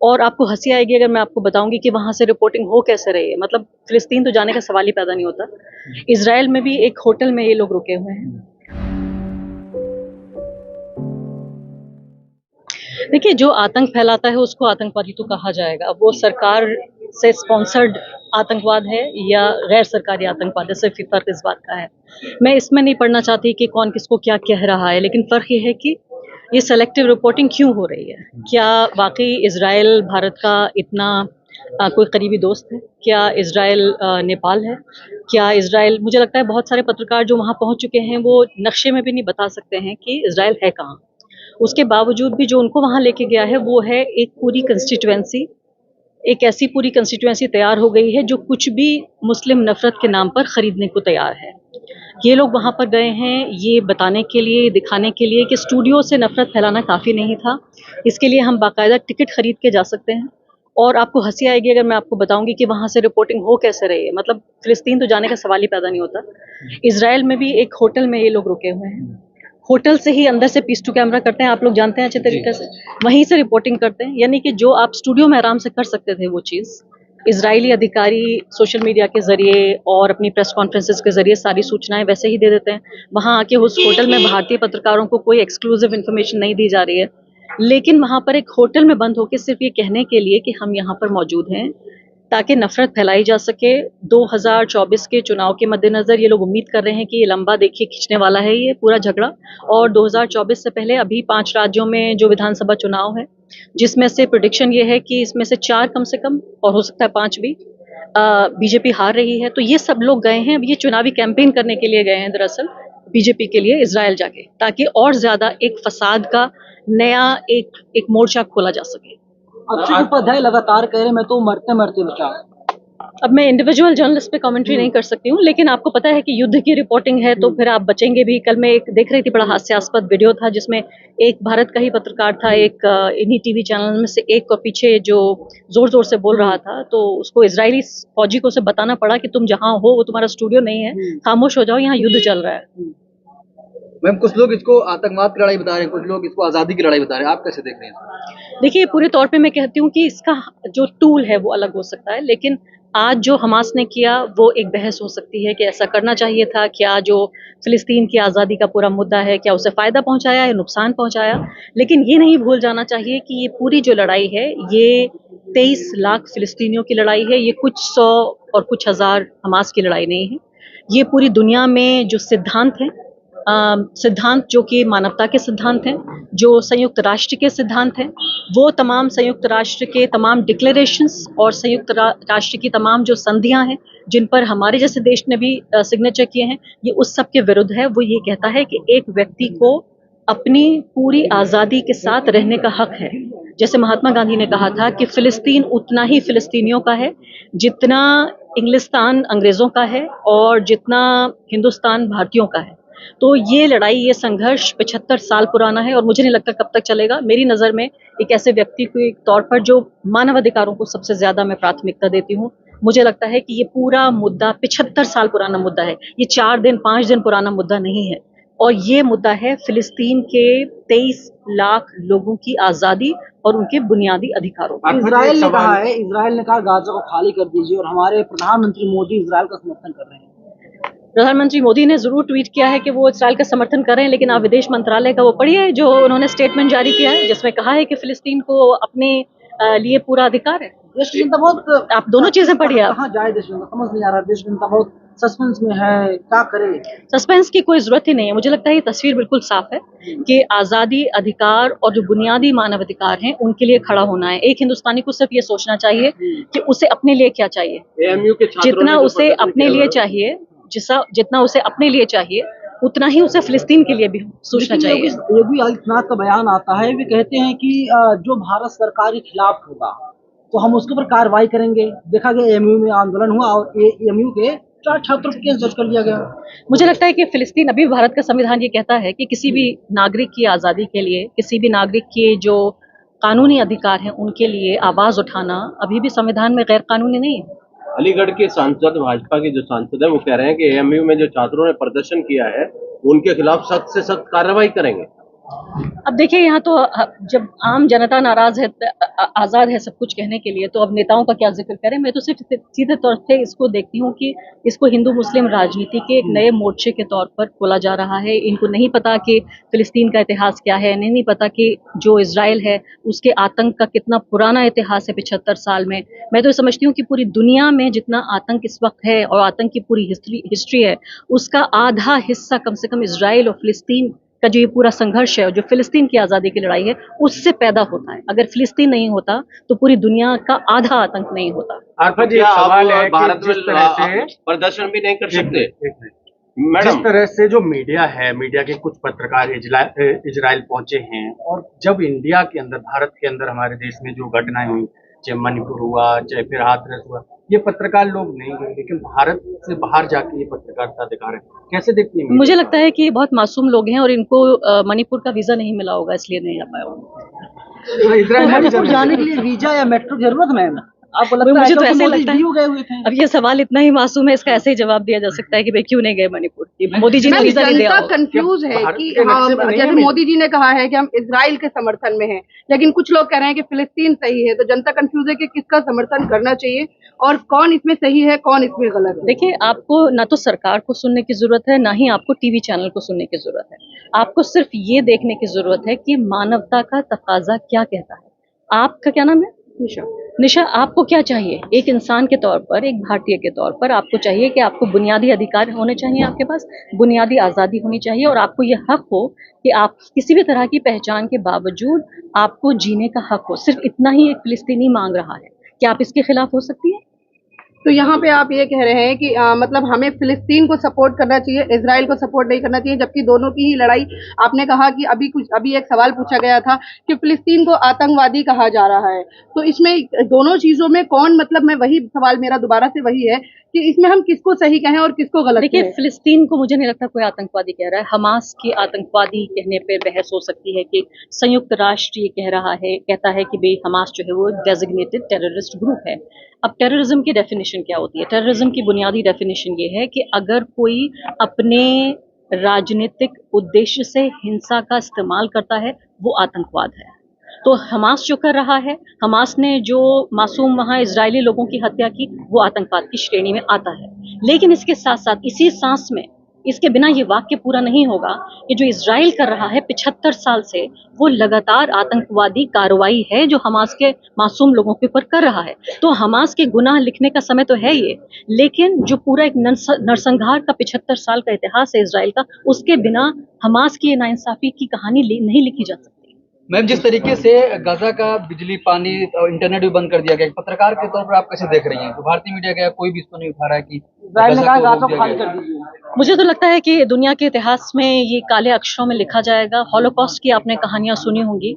और आपको हंसी आएगी अगर मैं आपको बताऊंगी कि वहां से रिपोर्टिंग हो कैसे रही है। मतलब फिलिस्तीन तो जाने का सवाल ही पैदा नहीं होता। इसराइल में भी एक होटल में ये लोग रुके हुए हैं। देखिए, जो आतंक फैलाता है उसको आतंकवादी तो कहा जाएगा। वो सरकार से स्पॉन्सर्ड आतंकवाद है या गैर सरकारी आतंकवाद है, सिर्फ फर्क इस बात का है। मैं इसमें नहीं पढ़ना चाहती कि कौन किसको क्या कह रहा है, लेकिन फर्क ये है कि ये सेलेक्टिव रिपोर्टिंग क्यों हो रही है। क्या वाकई इसराइल भारत का इतना कोई करीबी दोस्त है? क्या इसराइल नेपाल है? क्या इसराइल, मुझे लगता है बहुत सारे पत्रकार जो वहां पहुंच चुके हैं वो नक्शे में भी नहीं बता सकते हैं कि इसराइल है कहाँ। उसके बावजूद भी जो उनको वहां लेके गया है वो है एक पूरी कंस्टिट्यूएंसी। एक ऐसी पूरी कंस्टिट्यूएंसी तैयार हो गई है जो कुछ भी मुस्लिम नफरत के नाम पर खरीदने को तैयार है। ये लोग वहां पर गए हैं ये बताने के लिए, दिखाने के लिए कि स्टूडियो से नफरत फैलाना काफी नहीं था। इसके लिए हम बाकायदा टिकट खरीद के जा सकते हैं। और आपको हंसी आएगी अगर मैं आपको बताऊंगी कि वहां से रिपोर्टिंग हो कैसे रही है। मतलब फिलिस्तीन तो जाने का सवाल ही पैदा नहीं होता। इसराइल में भी एक होटल में ये लोग रुके हुए हैं। होटल से ही अंदर से पीस टू कैमरा करते हैं, आप लोग जानते हैं अच्छे तरीके से। वहीं से रिपोर्टिंग करते हैं, यानी कि जो आप स्टूडियो में आराम से कर सकते थे वो चीज़ इजरायली अधिकारी सोशल मीडिया के जरिए और अपनी प्रेस कॉन्फ्रेंसेस के जरिए सारी सूचनाएं वैसे ही दे देते हैं। वहां आके उस होटल में भारतीय पत्रकारों को कोई एक्सक्लूसिव इन्फॉर्मेशन नहीं दी जा रही है, लेकिन वहां पर एक होटल में बंद होकर सिर्फ ये कहने के लिए कि हम यहाँ पर मौजूद हैं ताकि नफरत फैलाई जा सके। 2024 के चुनाव के मद्देनजर ये लोग उम्मीद कर रहे हैं कि ये लंबा देखिए खींचने वाला है ये पूरा झगड़ा। और 2024 से पहले अभी 5 राज्यों में जो विधानसभा चुनाव है, जिसमें से प्रेडिक्शन ये है कि इसमें से 4 कम से कम और हो सकता है 5 भी बीजेपी हार रही है। तो ये सब लोग गए हैं, अब ये चुनावी कैंपेन करने के लिए गए हैं दरअसल बीजेपी के लिए इसराइल जाके, ताकि और ज्यादा एक फसाद का नया एक मोर्चा खोला जा सके। अक्षय उपाध्याय लगातार कह रहे मैं तो मरते मरते बचा। अब मैं इंडिविजुअल जर्नलिस्ट पे कमेंट्री नहीं कर सकती हूँ, लेकिन आपको पता है कि युद्ध की रिपोर्टिंग है तो फिर आप बचेंगे भी। कल मैं एक देख रही थी, बड़ा हास्यास्पद वीडियो था जिसमें एक भारत का ही पत्रकार था, एक इन्हीं टीवी चैनल में से एक को पीछे जो जोर जोर से बोल रहा था, तो उसको इजरायली फौजी को उसे बताना पड़ा कि तुम जहाँ हो वो तुम्हारा स्टूडियो नहीं है, खामोश हो जाओ, यहाँ युद्ध चल रहा है। मैम, कुछ लोग इसको आतंकवाद की लड़ाई बता रहे हैं, कुछ लोग इसको आजादी की लड़ाई बता रहे हैं, आप कैसे देख रहे हैं? देखिए, पूरे तौर पे मैं कहती हूँ कि इसका जो टूल है वो अलग हो सकता है, लेकिन आज जो हमास ने किया वो एक बहस हो सकती है कि ऐसा करना चाहिए था क्या। जो फिलिस्तीन की आज़ादी का पूरा मुद्दा है, क्या उसे फ़ायदा पहुंचाया या नुकसान पहुंचाया। लेकिन ये नहीं भूल जाना चाहिए कि ये पूरी जो लड़ाई है ये 23 लाख फिलिस्तीनियों की लड़ाई है, ये कुछ 100 और कुछ हज़ार हमास की लड़ाई नहीं है। ये पूरी दुनिया में जो सिद्धांत हैं, सिद्धांत जो कि मानवता के सिद्धांत हैं, जो संयुक्त राष्ट्र के सिद्धांत हैं, वो तमाम संयुक्त राष्ट्र के तमाम डिक्लेरेशंस और संयुक्त राष्ट्र की तमाम जो संधियां हैं जिन पर हमारे जैसे देश ने भी सिग्नेचर किए हैं, ये उस सब के विरुद्ध है। वो ये कहता है कि एक व्यक्ति को अपनी पूरी आज़ादी के साथ रहने का हक है। जैसे महात्मा गांधी ने कहा था कि फिलिस्तीन उतना ही फिलिस्तीनियों का है जितना इंग्लिस्तान अंग्रेज़ों का है और जितना हिंदुस्तान भारतीयों का है। तो ये लड़ाई, ये संघर्ष 75 साल पुराना है और मुझे नहीं लगता कब तक चलेगा। मेरी नज़र में एक ऐसे व्यक्ति के तौर पर जो मानव अधिकारों को सबसे ज़्यादा मैं प्राथमिकता देती हूँ, मुझे लगता है कि ये पूरा मुद्दा 75 साल पुराना मुद्दा है। ये 4 दिन 5 दिन पुराना मुद्दा नहीं है। और ये मुद्दा है फिलिस्तीन के 23 लाख लोगों की आज़ादी और उनके बुनियादी अधिकारों। इजराइल ने कहा गाजा को खाली कर दीजिए, और हमारे प्रधानमंत्री मोदी इजराइल का समर्थन कर रहे हैं। प्रधानमंत्री मोदी ने जरूर ट्वीट किया है कि वो इसराइल का समर्थन कर रहे हैं, लेकिन आप विदेश मंत्रालय का वो पढ़िए जो उन्होंने स्टेटमेंट जारी किया है, जिसमें कहा है कि फिलिस्तीन को अपने लिए पूरा अधिकार है। देश की जनता बहुत, आप दोनों चीजें पढ़िए। आप कहाँ जाए, देश की जनता समझ नहीं आ रहा, देश की जनता बहुत सस्पेंस में है, क्या करे। सस्पेंस की कोई जरूरत ही नहीं है। मुझे लगता है ये तस्वीर बिल्कुल साफ है कि आज़ादी, अधिकार और जो बुनियादी मानव अधिकार हैं उनके लिए खड़ा होना है। एक हिंदुस्तानी को सिर्फ ये सोचना चाहिए कि उसे अपने लिए क्या चाहिए, जितना उसे अपने लिए चाहिए, जितना उसे अपने लिए चाहिए उतना ही उसे फिलिस्तीन के लिए भी सोचना चाहिए। योगी आदित्यनाथ का बयान आता है, वे कहते हैं कि जो भारत सरकार के खिलाफ होगा तो हम उसके ऊपर कार्रवाई करेंगे। देखा गया एएमयू में आंदोलन हुआ और एएमयू के 4 छात्रों पर केस दर्ज कर लिया गया। मुझे लगता है कि फिलिस्तीन, अभी भारत का संविधान ये कहता है कि किसी भी नागरिक की आज़ादी के लिए, किसी भी नागरिक के जो कानूनी अधिकार हैं उनके लिए आवाज़ उठाना अभी भी संविधान में गैर कानूनी नहीं है। अलीगढ़ के सांसद, भाजपा के जो सांसद है, वो कह रहे हैं कि एएमयू में जो छात्रों ने प्रदर्शन किया है उनके खिलाफ सख्त से सख्त कार्रवाई करेंगे। अब देखिए यहाँ तो जब आम जनता नाराज है आज़ाद है सब कुछ कहने के लिए, तो अब नेताओं का क्या जिक्र करें। मैं तो सिर्फ सीधे तौर पे इसको देखती हूँ कि इसको हिंदू मुस्लिम राजनीति के एक नए मोर्चे के तौर पर खोला जा रहा है। इनको नहीं पता कि फिलिस्तीन का इतिहास क्या है, नहीं पता कि जो इजराइल है उसके आतंक का कितना पुराना इतिहास है 75 साल में। मैं तो समझती हूँ कि पूरी दुनिया में जितना आतंक इस वक्त है और आतंक की पूरी हिस्ट्री है, उसका आधा हिस्सा कम से कम इजराइल और फिलिस्तीन का जो ये पूरा संघर्ष है, जो फिलिस्तीन की आज़ादी की लड़ाई है, उससे पैदा होता है। अगर फिलिस्तीन नहीं होता तो पूरी दुनिया का आधा आतंक नहीं होता। आरफा जी, क्या सवाल आप है भारत कि में जिस तरह से प्रदर्शन भी नहीं कर सकते? जिस मैडम, तरह से जो मीडिया है, मीडिया के कुछ पत्रकार इजराइल पहुंचे हैं, और जब इंडिया के अंदर, भारत के अंदर, हमारे देश में जो घटनाएं हुई, चाहे मणिपुर हुआ, चाहे फिर हाथरस हुआ, ये पत्रकार लोग नहीं गए, लेकिन भारत से बाहर जाके ये पत्रकारिता दिखा रहे हैं। कैसे देखती हैं? मुझे लगता है कि ये बहुत मासूम लोग हैं और इनको मणिपुर का वीजा नहीं मिला होगा, इसलिए नहीं आ पाया होगा। इजराइल मणिपुर जाने के लिए वीजा या मेट्रो की जरूरत मैम आपको लगता है? मुझे तो क्योंकि ऐसे मोदी लगता है। जी गए हुए थे। अब ये सवाल इतना ही मासूम है, इसका ऐसे ही जवाब दिया जा सकता है कि भाई क्यों नहीं गए मणिपुर। मोदी जी ने वीजा नहीं दिया जनता होगा। कंफ्यूज है भारत कि के नक्शे हम, में नहीं जैसे है। मोदी जी ने कहा है कि हम इजराइल के समर्थन में हैं, लेकिन कुछ लोग कह रहे हैं कि फिलिस्तीन सही है। तो जनता कंफ्यूज है कि किसका समर्थन करना चाहिए और कौन इसमें सही है, कौन इसमें गलत है। देखिए, आपको ना तो सरकार को सुनने की जरूरत है, ना ही आपको टीवी चैनल को सुनने की जरूरत है। आपको सिर्फ ये देखने की जरूरत है कि मानवता का तकाजा क्या कहता है। आपका क्या नाम है? निशा, आपको क्या चाहिए? एक इंसान के तौर पर, एक भारतीय के तौर पर आपको चाहिए कि आपको बुनियादी अधिकार होने चाहिए, आपके पास बुनियादी आज़ादी होनी चाहिए और आपको ये हक हो कि आप किसी भी तरह की पहचान के बावजूद आपको जीने का हक हो। सिर्फ इतना ही एक फिलिस्तीनी मांग रहा है। क्या आप इसके खिलाफ हो सकती है? तो यहाँ पे आप ये कह रहे हैं कि मतलब हमें फिलिस्तीन को सपोर्ट करना चाहिए, इजराइल को सपोर्ट नहीं करना चाहिए, जबकि दोनों की ही लड़ाई। आपने कहा कि अभी एक सवाल पूछा गया था कि फिलिस्तीन को आतंकवादी कहा जा रहा है। तो इसमें दोनों चीजों में कौन, मतलब मैं वही सवाल मेरा दोबारा से वही है कि इसमें हम किसको सही कहें और किसको गलत देखिए, कहें। फिलिस्तीन को मुझे नहीं लगता कोई आतंकवादी कह रहा है। हमास की आतंकवादी कहने पे बहस हो सकती है कि संयुक्त राष्ट्र ये कह रहा है, कहता है कि भाई हमास जो है वो डेजिग्नेटेड टेररिस्ट ग्रुप है। अब टेररिज्म की डेफिनेशन क्या होती है? टेररिज्म की बुनियादी डेफिनेशन ये है कि अगर कोई अपने राजनीतिक उद्देश्य से हिंसा का इस्तेमाल करता है, वो आतंकवाद है। तो हमास जो कर रहा है, हमास ने जो मासूम वहाँ इजरायली लोगों की हत्या की, वो आतंकवाद की श्रेणी में आता है। लेकिन इसके साथ साथ इसी सांस में, इसके बिना ये वाक्य पूरा नहीं होगा कि जो इजराइल कर रहा है 75 साल से, वो लगातार आतंकवादी कार्रवाई है जो हमास के मासूम लोगों के ऊपर कर रहा है। तो हमास के गुनाह लिखने का समय तो है ये, लेकिन जो पूरा एक नरसंहार का 75 साल का इतिहास है इजराइल का, उसके बिना हमास की नाइंसाफी की कहानी नहीं लिखी जा सकती। मैम, जिस तरीके से गाजा का बिजली, पानी और इंटरनेट भी बंद कर दिया गया, पत्रकार के तौर पर आप कैसे देख रही हैं? तो भारतीय मीडिया का कोई भी इसको नहीं उठा रहा है कि इजराइल ने कहा गाजा गाजा को खाली रोक दिया कर गया दीजिए। मुझे तो लगता है कि दुनिया के इतिहास में ये काले अक्षरों में लिखा जाएगा। हॉलोकॉस्ट की आपने कहानियां सुनी होंगी।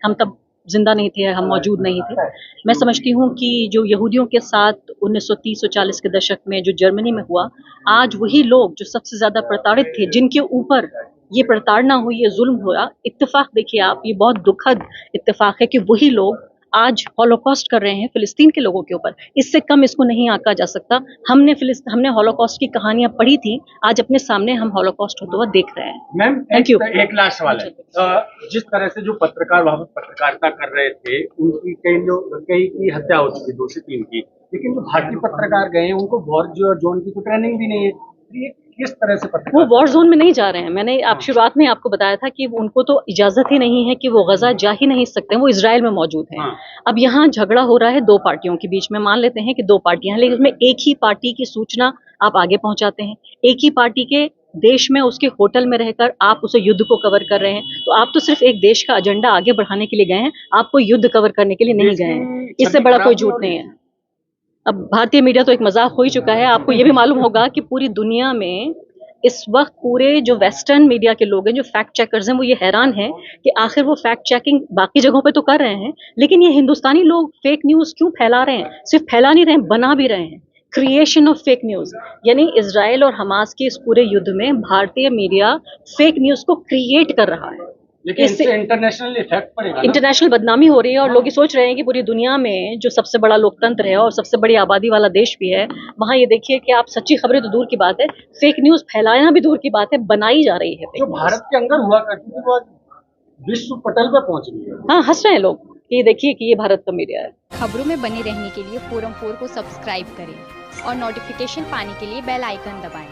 हम तब जिंदा नहीं थे, हम मौजूद नहीं थे। मैं समझती हूँ कि जो यहूदियों के साथ 1930 और 40 के दशक में जो जर्मनी में हुआ, आज वही लोग जो सबसे ज्यादा प्रताड़ित थे, जिनके ऊपर ये प्रताड़ना हुई, ये जुल्म हुआ, इत्तेफाक देखिए आप, ये बहुत दुखद इत्तेफाक है कि वही लोग आज हॉलोकॉस्ट कर रहे हैं फिलिस्तीन के लोगों के ऊपर। इससे कम इसको नहीं आंका जा सकता। हमने हॉलोकॉस्ट की कहानियां पढ़ी थी, आज अपने सामने हम हॉलोकॉस्ट होता हुआ देख रहे हैं। Ma'am, Thank you. एक लास्ट सवाल है। जिस तरह से जो पत्रकार वहां पर पत्रकारिता कर रहे थे, उनकी कई की हत्या हो चुकी, 2 से 3 की, लेकिन जो भारतीय पत्रकार गए हैं उनको वॉर जोन की तो ट्रेनिंग भी नहीं है। ये किस तरह से वो पत्रकार? वॉर जोन में नहीं जा रहे हैं। मैंने आप शुरुआत में आपको बताया था कि उनको तो इजाजत ही नहीं है कि वो गजा जा ही नहीं सकते, वो इजराइल में मौजूद हैं। हाँ। अब यहाँ झगड़ा हो रहा है 2 पार्टियों के बीच में। मान लेते हैं कि 2 पार्टियां हैं, लेकिन उसमें एक ही पार्टी की सूचना आप आगे पहुंचाते हैं, एक ही पार्टी के देश में उसके होटल में रहकर आप उसे युद्ध को कवर कर रहे हैं। तो आप तो सिर्फ एक देश का एजेंडा आगे बढ़ाने के लिए गए हैं, आपको युद्ध कवर करने के लिए नहीं गए हैं। इससे बड़ा कोई झूठ नहीं है। अब भारतीय मीडिया तो एक मजाक हो ही चुका है। आपको ये भी मालूम होगा कि पूरी दुनिया में इस वक्त पूरे जो वेस्टर्न मीडिया के लोग हैं, जो फैक्ट चेकर्स हैं, वो ये हैरान हैं कि आखिर वो फैक्ट चेकिंग बाकी जगहों पे तो कर रहे हैं, लेकिन ये हिंदुस्तानी लोग फेक न्यूज़ क्यों फैला रहे हैं? सिर्फ फैला नहीं रहे हैं, बना भी रहे हैं। क्रिएशन ऑफ फेक न्यूज़, यानी इजराइल और हमास के इस पूरे युद्ध में भारतीय मीडिया फेक न्यूज़ को क्रिएट कर रहा है। लेकिन इससे इंटरनेशनल इफेक्ट पड़ेगा ना? इंटरनेशनल बदनामी हो रही है और लोग ये सोच रहे हैं कि पूरी दुनिया में जो सबसे बड़ा लोकतंत्र है और सबसे बड़ी आबादी वाला देश भी है, वहाँ ये देखिए कि आप सच्ची खबरें तो दूर की बात है, फेक न्यूज़ फैलाना भी दूर की बात है, बनाई जा रही है। जो भारत के अंदर हुआ करती थी वो विश्व पटल पे पहुंच गई है। हाँ, हंस रहे हैं लोग कि देखिए कि ये भारत का मीडिया है। खबरों में बने रहने के लिए फोरम 4 को सब्सक्राइब करें और नोटिफिकेशन पाने के लिए बेल आइकन दबाएं।